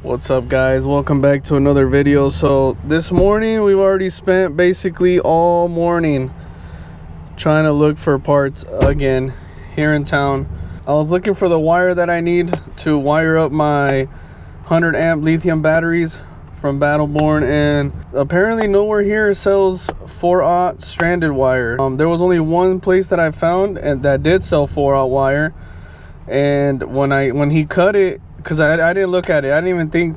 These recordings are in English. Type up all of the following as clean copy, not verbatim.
What's up, guys? Welcome back to another video. So this morning we've already spent basically all morning trying to look for parts again here in town. I was looking for the wire that I need to wire up my 100 amp lithium batteries from Battleborn, and apparently nowhere here sells 4/0 stranded wire. There was only one place that I found and that did sell 4/0 wire, and when he cut it, because I didn't look at it, I didn't even think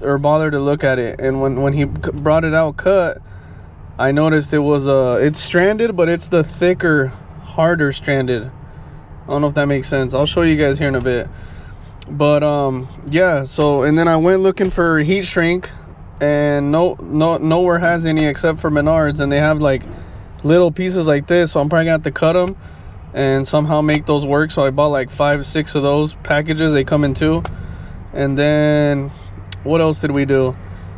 or bother to look at it, and when he brought it out cut, I noticed it was it's stranded, but it's the thicker, harder stranded. I don't know if that makes sense. I'll show you guys here in a bit. But yeah, so and then I went looking for heat shrink, and nowhere has any except for Menards, and they have like little pieces like this, so I'm probably gonna have to cut them and somehow make those work. So I bought like 5-6 of those packages. They come in 2. And then what else did we do?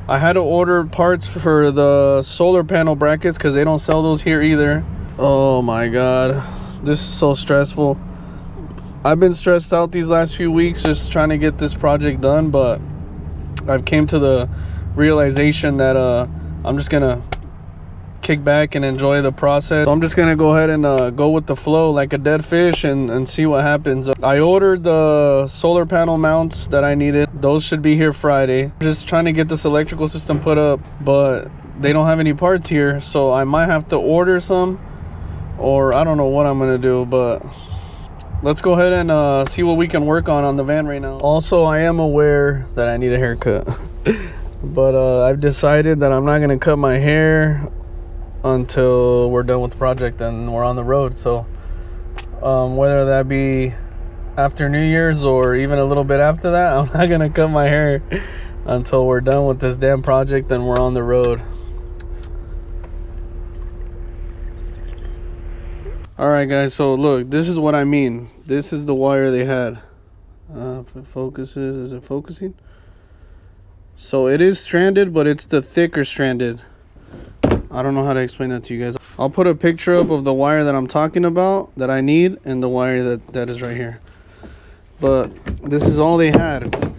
I had to order parts for the solar panel brackets because they don't sell those here either. Oh my god, this is so stressful. I've been stressed out these last few weeks just trying to get this project done, but I've came to the realization that I'm just gonna kick back and enjoy the process. So I'm just gonna go ahead and go with the flow like a dead fish and see what happens. I ordered the solar panel mounts that I needed. Those should be here Friday. Just trying to get this electrical system put up, but they don't have any parts here, so I might have to order some, or I don't know what I'm gonna do, but let's go ahead and see what we can work on the van right now. Also, I am aware that I need a haircut but I've decided that I'm not gonna cut my hair until we're done with the project and we're on the road. So whether that be after New Year's or even a little bit after that, I'm not gonna cut my hair until we're done with this damn project and we're on the road. All right, guys, so look, this is what I mean. This is the wire they had. If it focuses, is it focusing? So it is stranded, but it's the thicker stranded. I don't know how to explain that to you guys. I'll put a picture up of the wire that I'm talking about, that I need, and the wire that is right here. But this is all they had.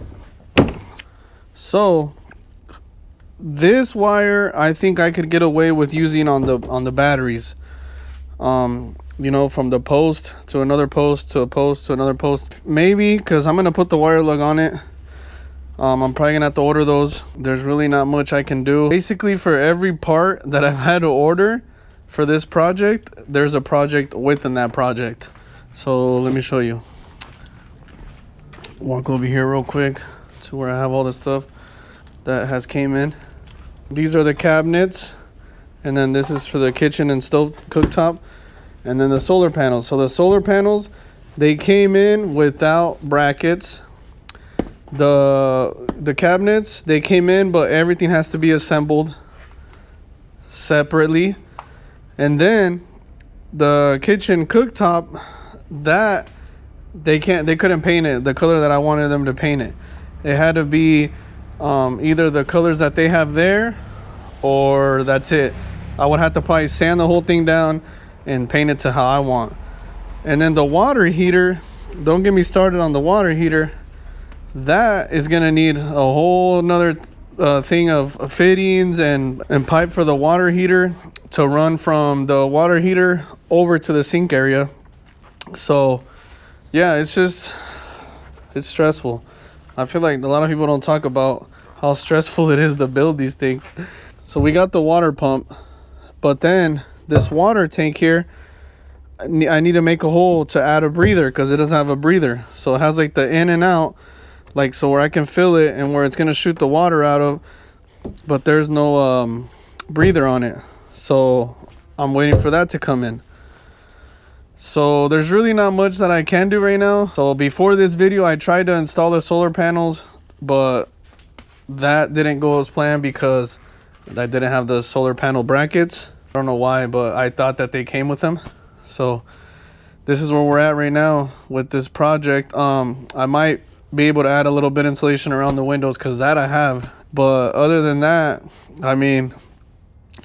So this wire, I think I could get away with using on the batteries. You know, from the post to another post to a post to another post. Maybe, because I'm gonna put the wire lug on it. I'm probably gonna have to order those. There's really not much I can do. Basically, for every part that I've had to order for this project, there's a project within that project. So let me show you. Walk over here real quick to where I have all the stuff that has came in. These are the cabinets, and then this is for the kitchen and stove cooktop, and then the solar panels. So the solar panels, they came in without brackets. The cabinets, they came in, but everything has to be assembled separately. And then the kitchen cooktop, that they couldn't paint it the color that I wanted them to paint it. It had to be either the colors that they have there, or that's it. I would have to probably sand the whole thing down and paint it to how I want. And then the water heater, don't get me started on the water heater. That is gonna need a whole nother thing of fittings and pipe for the water heater to run from the water heater over to the sink area. So yeah, it's stressful. I feel like a lot of people don't talk about how stressful it is to build these things. So we got the water pump, but then this water tank here, I need to make a hole to add a breather because it doesn't have a breather. So it has like the in and out, like, so where I can fill it and where it's gonna shoot the water out of, but there's no breather on it. So I'm waiting for that to come in. So there's really not much that I can do right now. So before this video, I tried to install the solar panels, but that didn't go as planned because I didn't have the solar panel brackets. I don't know why, but I thought that they came with them. So this is where we're at right now with this project. I might be able to add a little bit of insulation around the windows because that I have, but other than that, I mean,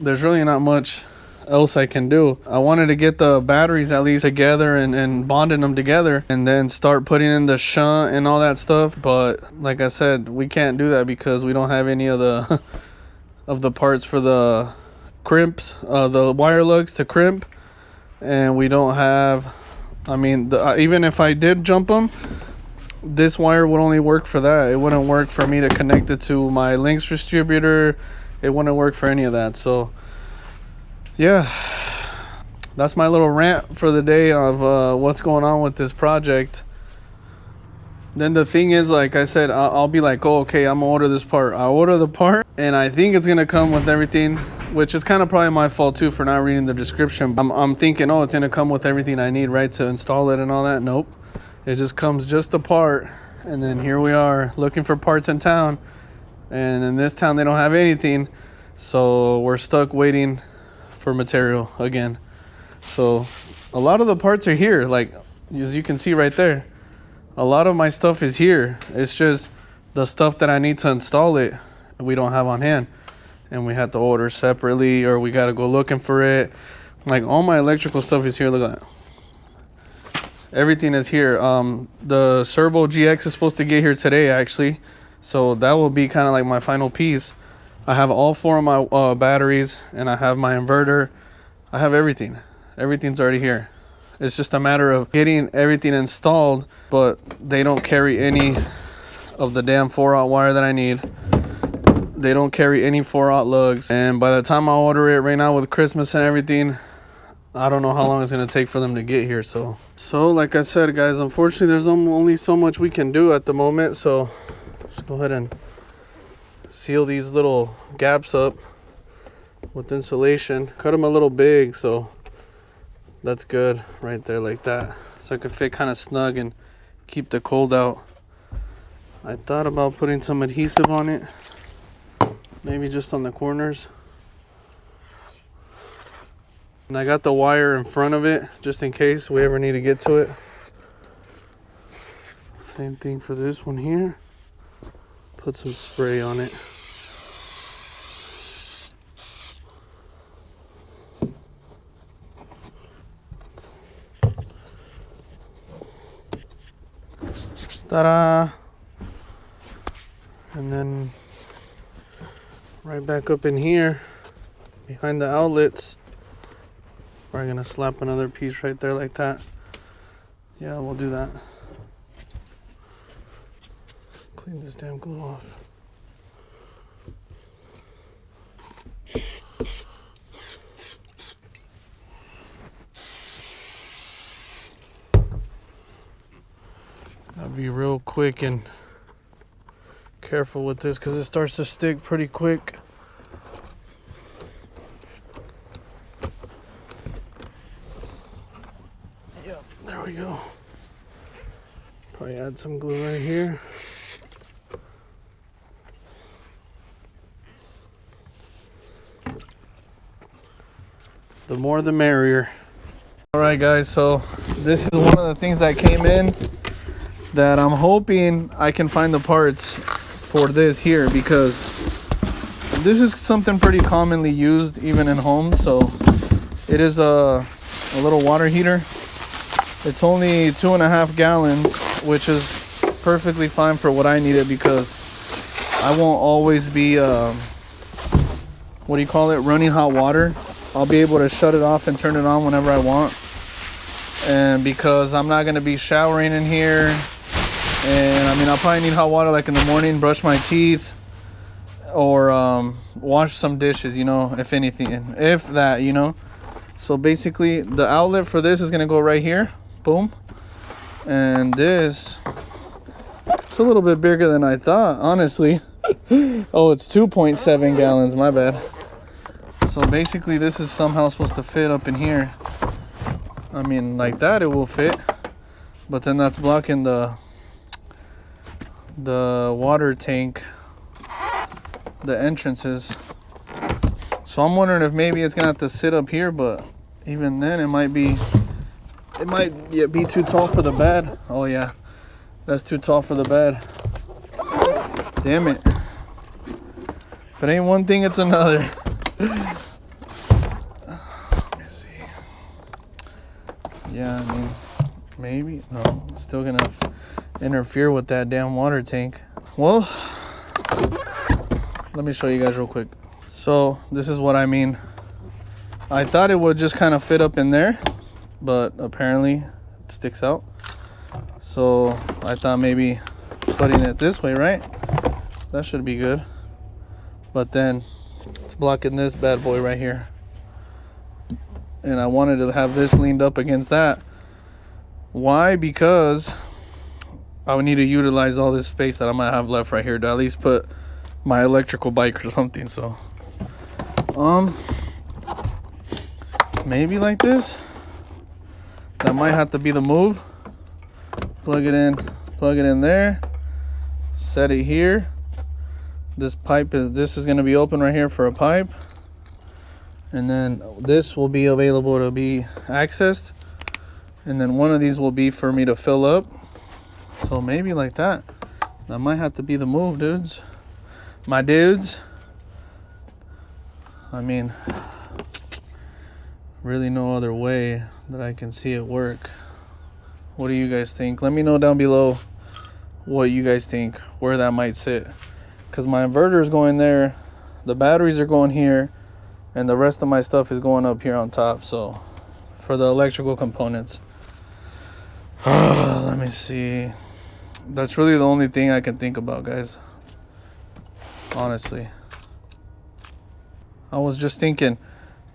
there's really not much else I can do. I wanted to get the batteries at least together and bonding them together and then start putting in the shunt and all that stuff. But like I said, we can't do that because we don't have any of the of the parts for the crimps, the wire lugs to crimp, and we don't have, I mean, even if I did jump them, this wire would only work for that. It wouldn't work for me to connect it to my links distributor. It wouldn't work for any of that. So yeah, that's my little rant for the day of what's going on with this project. Then the thing is, like I said, I'll be like, oh, okay, I'm gonna order this part. I order the part and I think it's gonna come with everything, which is kind of probably my fault too for not reading the description. I'm thinking, oh, it's gonna come with everything I need, right, to install it and all that. Nope, it just comes just the part. And then here we are looking for parts in town, and in this town they don't have anything, so we're stuck waiting for material again. So a lot of the parts are here, like as you can see right there. A lot of my stuff is here. It's just the stuff that I need to install it we don't have on hand, and we have to order separately, or we got to go looking for it. Like all my electrical stuff is here. Look at that. Everything is here. The Servo GX is supposed to get here today actually, so that will be kind of like my final piece. I have all 4 of my batteries, and I have my inverter. I have everything. Everything's already here. It's just a matter of getting everything installed, but they don't carry any of the damn 4-aught wire that I need. They don't carry any 4-aught lugs. And by the time I order it right now with Christmas and everything, I don't know how long it's going to take for them to get here. So like I said, guys, unfortunately, there's only so much we can do at the moment. So just go ahead and seal these little gaps up with insulation. Cut them a little big, so that's good right there, like that, so it could fit kind of snug and keep the cold out. I thought about putting some adhesive on it, maybe just on the corners. And I got the wire in front of it just in case we ever need to get to it. Same thing for this one here. Put some spray on it. Ta-da! And then right back up in here behind the outlets, we're gonna slap another piece right there like that. Yeah, we'll do that. Clean this damn glue off. I'll be real quick and careful with this because it starts to stick pretty quick. Yep, there we go. Probably add some glue right here. The more the merrier. Alright guys, so this is one of the things that came in that I'm hoping I can find the parts for this here, because this is something pretty commonly used even in homes. So it is a little water heater. It's only 2.5 gallons, which is perfectly fine for what I need it, because I won't always be running hot water. I'll be able to shut it off and turn it on whenever I want. And because I'm not going to be showering in here, and I mean, I'll probably need hot water like in the morning, brush my teeth, or wash some dishes, you know, if anything, if that, you know. So basically the outlet for this is going to go right here. Boom. And this, it's a little bit bigger than I thought, honestly. Oh, it's 2.7 gallons, my bad. So basically this is somehow supposed to fit up in here. I mean, like that it will fit, but then that's blocking the water tank, the entrances. So I'm wondering if maybe it's gonna have to sit up here, but even then it might be too tall for the bed. Oh yeah, that's too tall for the bed. Damn it. If it ain't one thing, it's another. Yeah, I mean, maybe. No, it's still gonna interfere with that damn water tank. Well, let me show you guys real quick. So this is what I mean. I thought it would just kind of fit up in there, but apparently it sticks out. So I thought maybe putting it this way, right? That should be good. But then it's blocking this bad boy right here. And I wanted to have this leaned up against that. Why? Because I would need to utilize all this space that I might have left right here to at least put my electrical bike or something. So maybe like this. That might have to be the move. Plug it in there, set it here. This is going to be open right here for a pipe, and then this will be available to be accessed, and then one of these will be for me to fill up. So maybe like that. That might have to be the move, dudes. My dudes. I mean, really no other way that I can see it work. What do you guys think? Let me know down below what you guys think, where that might sit. Because my inverter is going there, the batteries are going here, and the rest of my stuff is going up here on top. So for the electrical components, let me see. That's really the only thing I can think about, guys. Honestly, I was just thinking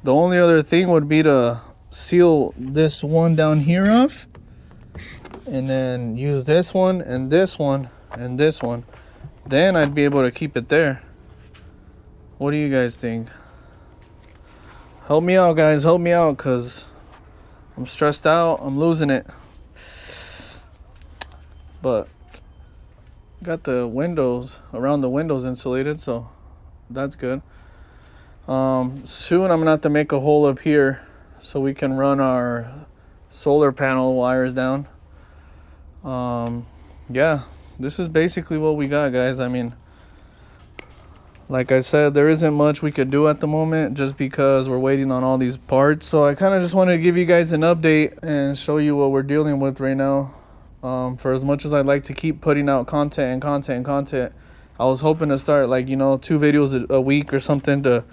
the only other thing would be to seal this one down here off, and then use this one and this one and this one. Then I'd be able to keep it there. What do you guys think? Help me out, guys. Help me out, because I'm stressed out. I'm losing it. But got the windows, around the windows insulated, so that's good. Soon I'm gonna have to make a hole up here so we can run our solar panel wires down. Yeah, this is basically what we got, guys. I mean, like I said, there isn't much we could do at the moment just because we're waiting on all these parts. So I kind of just wanted to give you guys an update and show you what we're dealing with right now. For as much as I'd like to keep putting out content, I was hoping to start, like, 2 videos a week or something to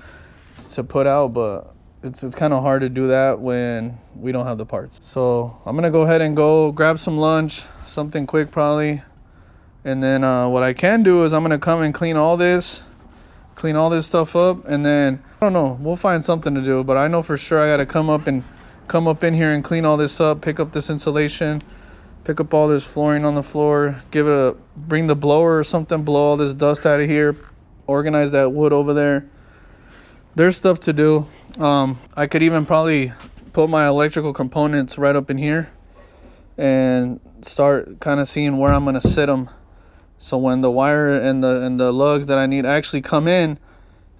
put out, but it's kind of hard to do that when we don't have the parts. So I'm gonna go ahead and go grab some lunch, something quick probably, and then what I can do is I'm gonna come and clean all this stuff up, and then I don't know, we'll find something to do. But I know for sure I gotta come up in here and clean all this up, pick up this insulation, pick up all this flooring on the floor, bring the blower or something, blow all this dust out of here, organize that wood over there. There's stuff to do. I could even probably put my electrical components right up in here and start kind of seeing where I'm gonna sit them. So when the wire and the lugs that I need actually come in,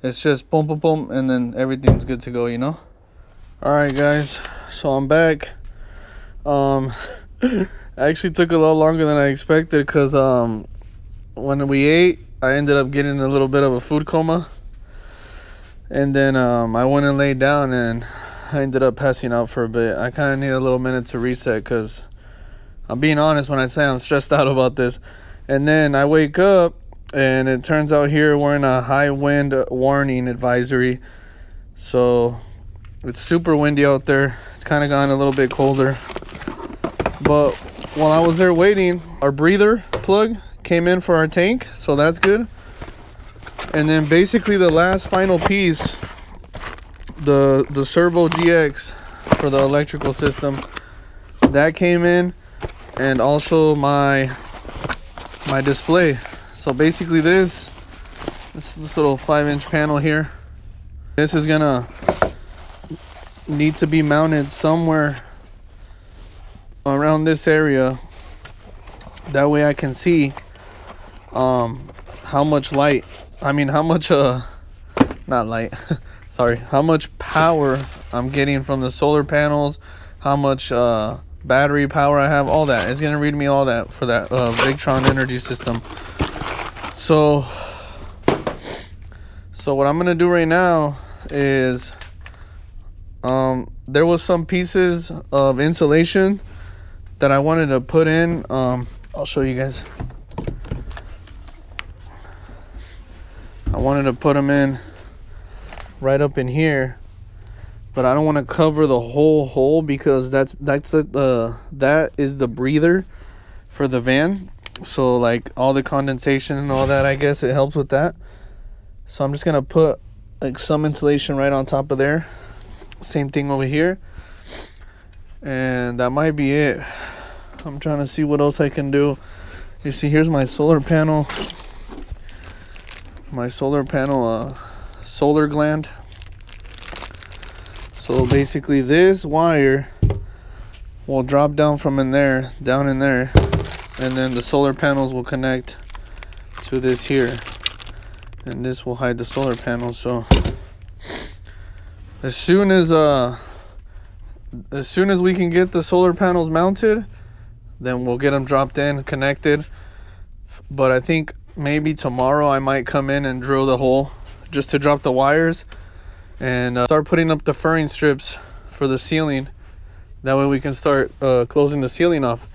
it's just boom, boom, boom, and then everything's good to go, All right, guys. So I'm back. Actually took a lot longer than I expected because when we ate, I ended up getting a little bit of a food coma. And then I went and laid down and I ended up passing out for a bit. I kind of need a little minute to reset because I'm being honest when I say I'm stressed out about this. And then I wake up and it turns out here we're in a high wind warning advisory. So it's super windy out there. It's kind of gotten a little bit colder. But while I was there waiting, our breather plug came in for our tank. So that's good. And then basically the last final piece, the Servo GX for the electrical system, that came in, and also my display. So basically this little 5-inch panel here, this is gonna need to be mounted somewhere around this area. That way I can see how much light, not light, sorry, how much power I'm getting from the solar panels, how much battery power I have, all that. It's gonna read me all that for that Victron energy system. So what I'm gonna do right now is there was some pieces of insulation that I wanted to put in. I'll show you guys. I wanted to put them in right up in here, but I don't want to cover the whole hole because that is the breather for the van. So like all the condensation and all that, I guess it helps with that. So I'm just gonna put like some insulation right on top of there. Same thing over here, and that might be it. I'm trying to see what else I can do. You see, here's my solar panel. My solar panel solar gland. So basically this wire will drop down from in there, down in there, and then the solar panels will connect to this here, and this will hide the solar panels. So as soon as we can get the solar panels mounted, then we'll get them dropped in, connected. But I think maybe tomorrow I might come in and drill the hole just to drop the wires and start putting up the furring strips for the ceiling. That way we can start closing the ceiling off,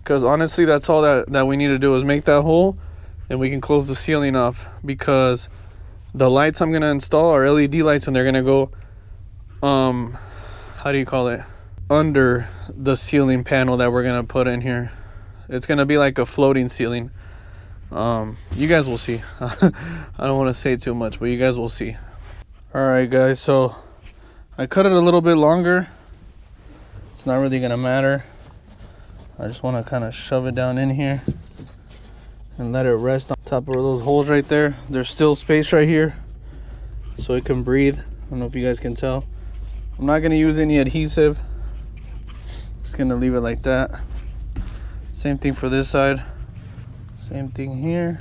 because honestly that's all that we need to do is make that hole, and we can close the ceiling off. Because the lights I'm gonna install are LED lights, and they're gonna go how do you call it, under the ceiling panel that we're gonna put in here. It's gonna be like a floating ceiling. You guys will see. I don't want to say too much, but you guys will see. All right guys, so I cut it a little bit longer. It's not really gonna matter. I just want to kind of shove it down in here and let it rest on top of those holes right there. There's still space right here so it can breathe. I don't know if you guys can tell. I'm not gonna use any adhesive. Just gonna leave it like that. Same thing for this side. Same thing here.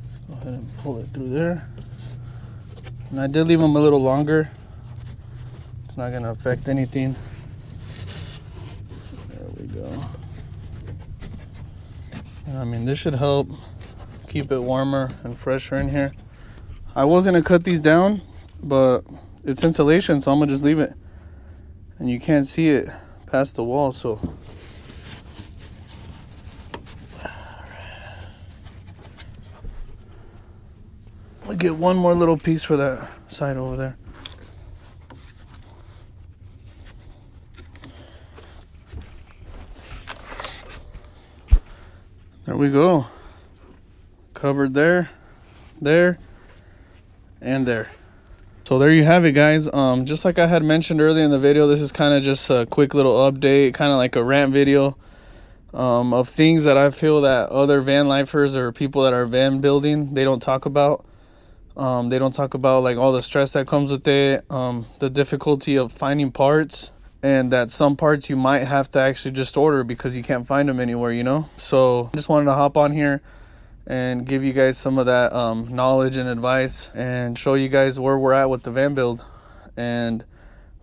Let's go ahead and pull it through there. And I did leave them a little longer. It's not gonna affect anything. There we go. And I mean, this should help keep it warmer and fresher in here. I was gonna cut these down, but it's insulation, so I'm gonna just leave it. And you can't see it past the wall, so. We'll get one more little piece for that side over there. There we go. Covered there, there, and there. So there you have it, guys. Just like I had mentioned earlier in the video, this is kind of just a quick little update, kind of like a rant video of things that I feel that other van lifers or people that are van building, they don't talk about. They don't talk about like all the stress that comes with it, the difficulty of finding parts, and that some parts you might have to actually just order because you can't find them anywhere, you know. So I just wanted to hop on here and give you guys some of that knowledge and advice, and show you guys where we're at with the van build and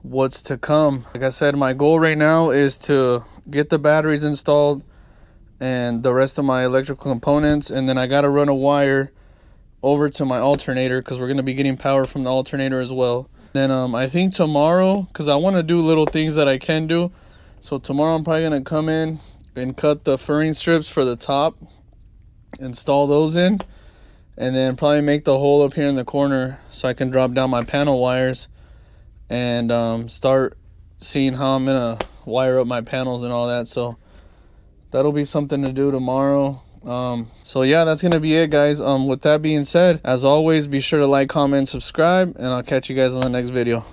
what's to come. Like I said, my goal right now is to get the batteries installed and the rest of my electrical components, and then I got to run a wire over to my alternator because we're going to be getting power from the alternator as well. Then I think tomorrow, because I want to do little things that I can do, so tomorrow I'm probably going to come in and cut the furring strips for the top, install those in, and then probably make the hole up here in the corner so I can drop down my panel wires and start seeing how I'm going to wire up my panels and all that. So that'll be something to do tomorrow. So yeah, that's gonna be it, guys. With that being said, as always, be sure to like, comment, subscribe, and I'll catch you guys on the next video.